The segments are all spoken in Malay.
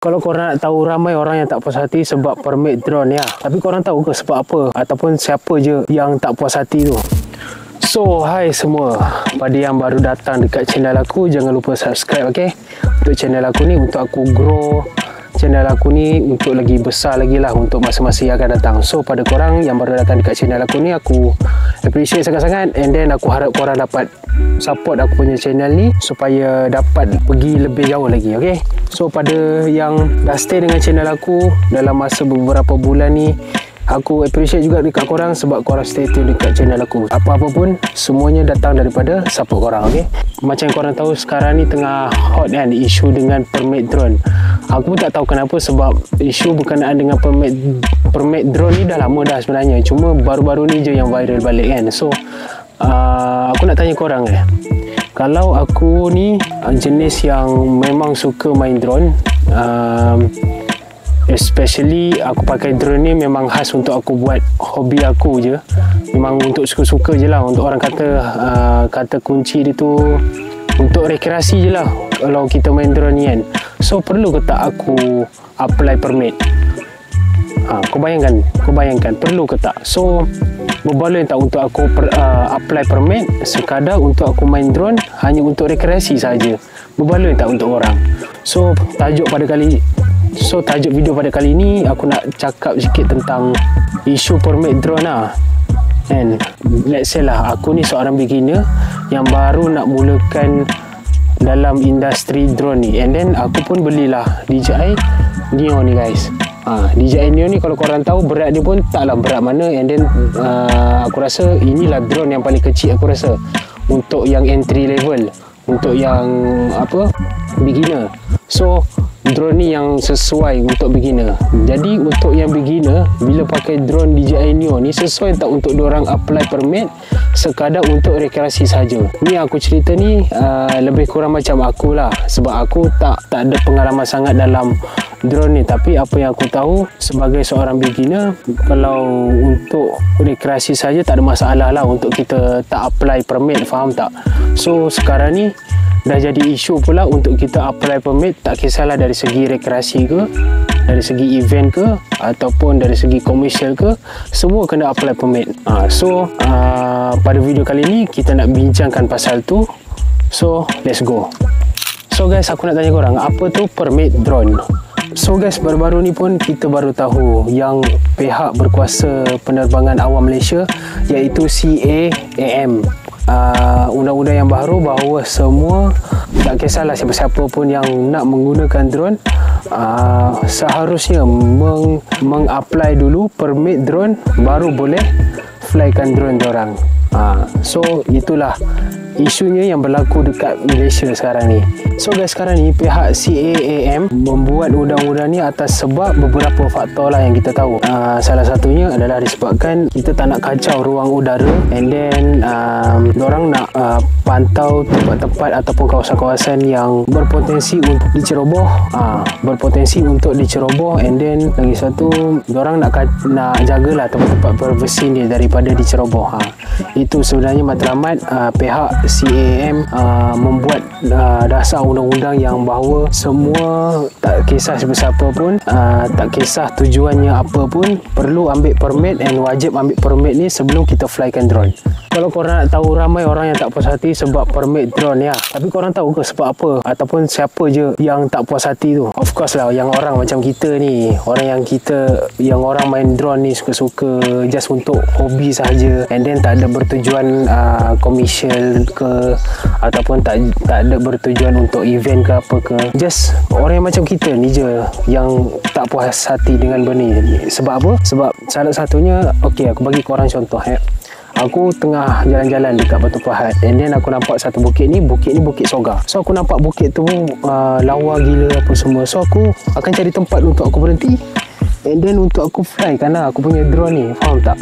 Kalau korang nak tahu, ramai orang yang tak puas hati sebab permit drone ya. Tapi korang tahu ke sebab apa? Ataupun siapa je yang tak puas hati tu? So, hai semua. Pada yang baru datang dekat channel aku, jangan lupa subscribe, okay? Untuk channel aku ni, untuk aku grow channel aku ni untuk lagi besar lagi lah untuk masa-masa yang akan datang. So, pada korang yang baru datang dekat channel aku ni, aku appreciate sangat-sangat. And then, aku harap korang dapat support aku punya channel ni supaya dapat pergi lebih jauh lagi, okay? So, pada yang dah stay dengan channel aku dalam masa beberapa bulan ni, aku appreciate juga dekat korang sebab korang stay tune dekat channel aku. Apa-apa pun, semuanya datang daripada support korang, okay? Macam korang tahu sekarang ni tengah hot kan isu dengan permit drone. Aku pun tak tahu kenapa, sebab isu berkenaan dengan permit drone ni dah lama dah sebenarnya. Cuma baru-baru ni je yang viral balik kan. So, aku nak tanya korang kalau aku ni jenis yang memang suka main drone, especially aku pakai drone ni memang khas untuk aku buat hobi aku je. Memang untuk suka-suka je lah. Untuk orang kata kata kunci dia tu untuk rekreasi je lah kalau kita main drone ni kan. So, perlu ke tak aku apply permit? Kau bayangkan perlu ke tak? So, berbaloi tak untuk aku apply permit sekadar untuk aku main drone hanya untuk rekreasi saja? Berbaloi tak untuk orang? So, tajuk video pada kali ni aku nak cakap sikit tentang isu permit drone lah. And let's say lah aku ni seorang beginner yang baru nak mulakan dalam industri drone ni. And then aku pun belilah DJI Neo ni guys. DJI Neo ni kalau korang tahu berat dia pun taklah berat mana. And then aku rasa inilah drone yang paling kecil aku rasa untuk yang entry level, untuk yang beginner. So, drone ni yang sesuai untuk beginner. Jadi untuk yang beginner, bila pakai drone DJI Neo ni, sesuai tak untuk diorang apply permit sekadar untuk rekreasi saja? Ni aku cerita ni lebih kurang macam aku lah, sebab aku tak ada pengalaman sangat dalam drone ni. Tapi apa yang aku tahu sebagai seorang beginner, kalau untuk rekreasi saja tak ada masalah lah untuk kita tak apply permit, faham tak? So sekarang ni dah jadi isu pula untuk kita apply permit, tak kisahlah dari segi rekreasi ke, dari segi event ke, ataupun dari segi komersial ke, semua kena apply permit. So pada video kali ni kita nak bincangkan pasal tu. So let's go. So guys, aku nak tanya korang, apa tu permit drone? So guys, baru-baru ni pun kita baru tahu yang pihak berkuasa penerbangan awam Malaysia, iaitu CAAM, undang-undang yang baru bahawa semua, tak kisahlah siapa-siapa pun yang nak menggunakan drone, seharusnya meng-apply dulu permit drone baru boleh flykan drone diorang. So itulah isunya yang berlaku dekat Malaysia sekarang ni. So guys, sekarang ni pihak CAAM membuat undang-undang ni atas sebab beberapa faktor lah yang kita tahu. Salah satunya adalah disebabkan kita tak nak kacau ruang udara. And then diorang nak pantau tempat-tempat ataupun kawasan-kawasan yang berpotensi untuk diceroboh. And then lagi satu, diorang nak jagalah tempat-tempat privacy ni daripada diceroboh. Itu sebenarnya matlamat pihak CAAM membuat dasar undang-undang yang bahawa semua, tak kisah siapa-siapa pun, tak kisah tujuannya apa pun, perlu ambil permit and wajib ambil permit ni sebelum kita flykan drone. Kalau korang nak tahu, ramai orang yang tak puas hati sebab permit drone ya. Tapi korang tahu ke sebab apa? Ataupun siapa je yang tak puas hati tu? Of course lah, yang orang macam kita ni, yang orang main drone ni suka-suka just untuk hobi sahaja, and then tak ada bertujuan komersial ke, ataupun tak ada bertujuan untuk event ke apa ke. Just orang yang macam kita ni je yang tak puas hati dengan benda ni. Sebab apa? Sebab salah satunya, okay, aku bagi korang contoh. Aku tengah jalan-jalan dekat Batu Pahat, and then aku nampak satu bukit ni Bukit Soga. So aku nampak bukit tu lawa gila apa semua. So aku akan cari tempat untuk aku berhenti, and then untuk aku fly kan aku punya drone ni, faham tak?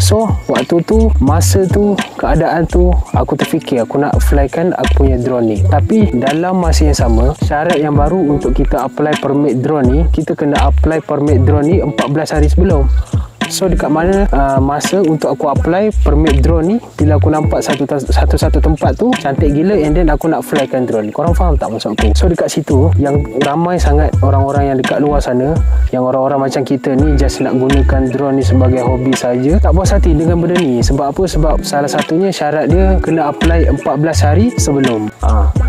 So waktu tu, masa tu, keadaan tu, aku terfikir aku nak flykan aku punya drone ni. Tapi dalam masa yang sama, syarat yang baru untuk kita apply permit drone ni, kita kena apply permit drone ni 14 hari sebelum. So dekat mana masa untuk aku apply permit drone ni, bila aku nampak satu tempat tu cantik gila, and then aku nak flykan drone. Korang faham tak maksud aku? So dekat situ yang ramai sangat orang-orang yang dekat luar sana, yang orang-orang macam kita ni just nak gunakan drone ni sebagai hobi saja, tak puas hati dengan benda ni. Sebab apa? Sebab salah satunya syarat dia kena apply 14 hari sebelum.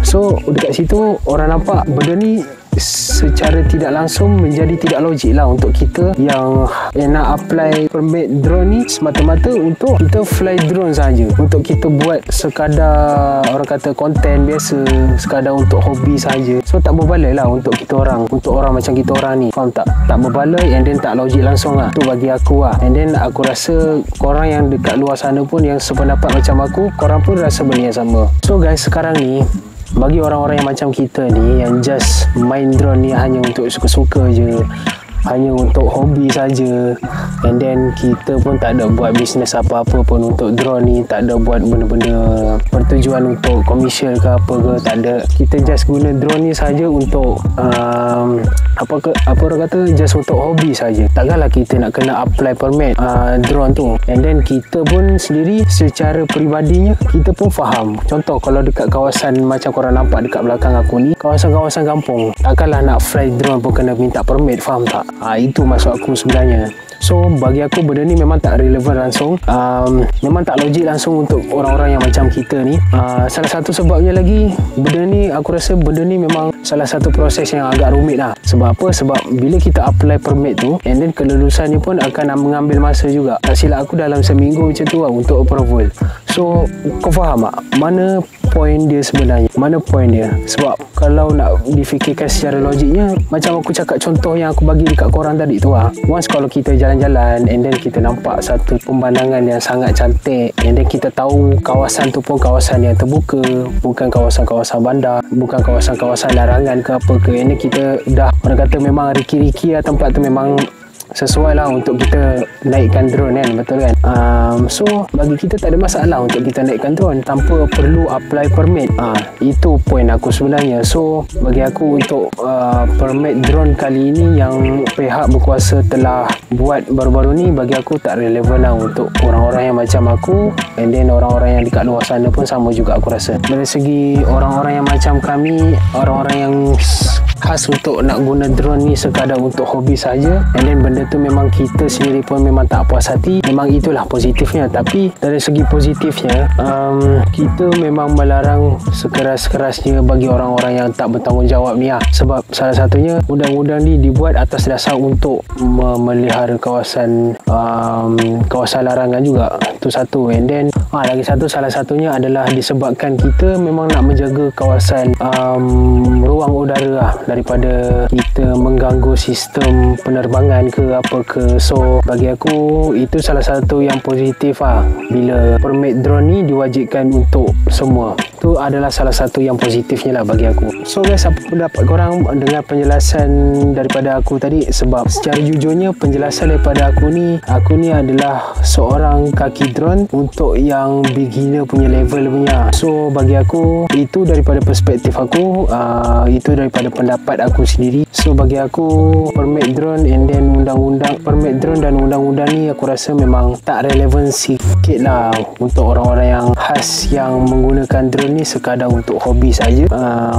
So dekat situ orang nampak benda ni secara tidak langsung menjadi tidak logik lah untuk kita yang nak apply permit drone ni semata-mata untuk kita fly drone saja, untuk kita buat sekadar orang kata konten biasa, sekadar untuk hobi saja. So tak berbaloi lah untuk kita orang, untuk orang macam kita orang ni, faham tak? Tak berbaloi, and then tak logik langsung lah. Tu bagi aku lah. And then aku rasa korang yang dekat luar sana pun yang sependapat macam aku, korang pun rasa benda yang sama. So guys, sekarang ni bagi orang-orang yang macam kita ni, yang just main drone ni hanya untuk suka-suka je, hanya untuk hobi saja, and then kita pun tak ada buat bisnes apa-apa pun untuk drone ni, tak ada buat benda-benda pertujuan untuk komersial ke apa ke, tak ada. Kita just guna drone ni saja untuk apa orang kata, just untuk hobi saja. Takkanlah kita nak kena apply permit drone tu. And then kita pun sendiri secara peribadinya kita pun faham. Contoh kalau dekat kawasan macam korang nampak dekat belakang aku ni, kawasan-kawasan kampung, takkanlah nak fly drone pun kena minta permit, faham tak? Itu maksud aku sebenarnya. So bagi aku benda ni memang tak relevan langsung, memang tak logik langsung untuk orang-orang yang macam kita ni. Salah satu sebabnya lagi, benda ni aku rasa benda ni memang salah satu proses yang agak rumit lah. Sebab apa? Sebab bila kita apply permit tu, and then kelulusannya pun akan mengambil masa juga. Tak silap aku dalam seminggu macam tu lah untuk approval. So kau faham tak mana point dia sebenarnya? Mana point dia? Sebab kalau nak difikirkan secara logiknya, macam aku cakap contoh yang aku bagi dekat korang tadi tu lah. Once kalau kita jalan-jalan and then kita nampak satu pemandangan yang sangat cantik, and then kita tahu kawasan tu pun kawasan yang terbuka, bukan kawasan-kawasan bandar, bukan kawasan-kawasan larangan ke apa ke, and then kita dah orang kata memang riki-riki lah tempat tu, memang sesuai lah untuk kita naikkan drone kan, betul kan? So bagi kita tak ada masalah untuk kita naikkan drone tanpa perlu apply permit. Itu point aku sebenarnya. So bagi aku untuk permit drone kali ini yang pihak berkuasa telah buat baru-baru ni, bagi aku tak relevan lah untuk orang-orang yang macam aku, and then orang-orang yang dekat luar sana pun sama juga aku rasa. Dari segi orang-orang yang macam kami, orang-orang yang khas untuk nak guna drone ni sekadar untuk hobi saja, and then benda tu memang kita sendiri pun memang tak puas hati. Memang itulah positifnya. Tapi dari segi positifnya, kita memang melarang sekeras-kerasnya bagi orang-orang yang tak bertanggungjawab ni lah. Sebab salah satunya undang-undang ni dibuat atas dasar untuk memelihara kawasan larangan juga. Itu satu. And then lagi satu, salah satunya adalah disebabkan kita memang nak menjaga kawasan ruang udara lah, daripada kita mengganggu sistem penerbangan ke apa ke. So bagi aku itu salah satu yang positif lah, bila permit drone ni diwajibkan untuk semua. Itu adalah salah satu yang positifnya lah bagi aku. So guys, apa pendapat korang dengan penjelasan daripada aku tadi? Sebab secara jujurnya penjelasan daripada aku ni adalah seorang kaki drone untuk yang beginner punya level punya. So bagi aku itu daripada perspektif aku, itu daripada pendapat aku sendiri. So bagi aku permit drone and then permit drone dan undang-undang ni aku rasa memang tak relevan sikit lah untuk orang-orang yang khas yang menggunakan drone ni sekadar untuk hobi saja.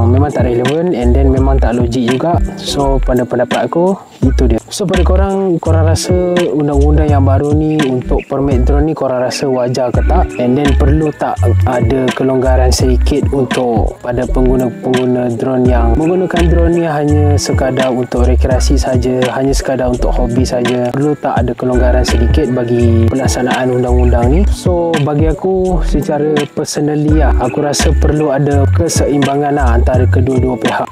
Memang tak relevan, and then memang tak logik juga. So pada pendapat aku itu dia. So pada korang rasa undang-undang yang baru ni untuk permit drone ni korang rasa wajar ke tak? And then perlu tak ada kelonggaran sedikit untuk pada pengguna-pengguna drone yang menggunakan drone ni hanya sekadar untuk rekreasi saja, hanya sekadar untuk hobi saja? Perlu tak ada kelonggaran sedikit bagi pelaksanaan undang-undang ni? So bagi aku secara personally lah, aku rasa perlu ada keseimbangan lah antara kedua-dua pihak.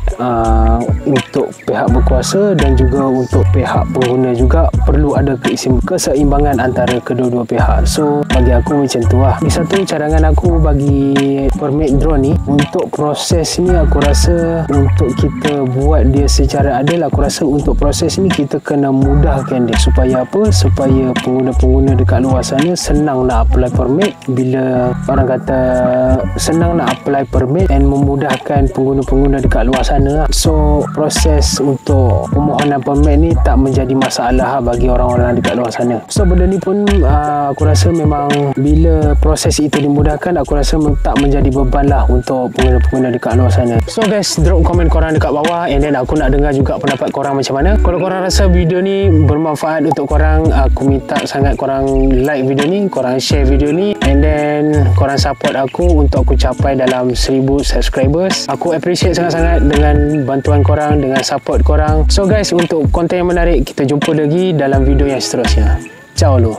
Untuk pihak berkuasa dan juga untuk pihak pengguna juga perlu ada keseimbangan antara kedua-dua pihah. So bagi aku macam tu lah. Di satu cadangan aku bagi permit drone ni, untuk proses ni aku rasa untuk kita buat dia secara adil, aku rasa untuk proses ni kita kena mudahkan dia. Supaya apa? Supaya pengguna-pengguna dekat luar sana senang nak apply permit. Bila orang kata senang nak apply permit dan memudahkan pengguna-pengguna dekat luar sana. So proses untuk permohonan permit format ni tak menjadi masalah bagi orang-orang dekat luar sana. So benda ni pun aku rasa memang bila proses itu dimudahkan, aku rasa tak menjadi beban lah untuk pengguna-pengguna dekat luar sana. So guys, drop komen korang dekat bawah, and then aku nak dengar juga pendapat korang macam mana. Kalau korang rasa video ni bermanfaat untuk korang, aku minta sangat korang like video ni, korang share video ni, and then korang support aku untuk aku capai dalam 1000 subscribers. Aku appreciate sangat-sangat dengan bantuan korang, dengan support korang. So guys, untuk konten yang menarik, kita jumpa lagi dalam video yang seterusnya. Ciao lu.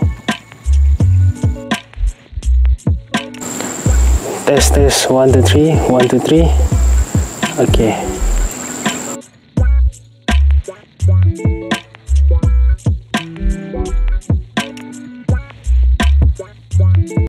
Test 1 2 3 1 2 3. Okay.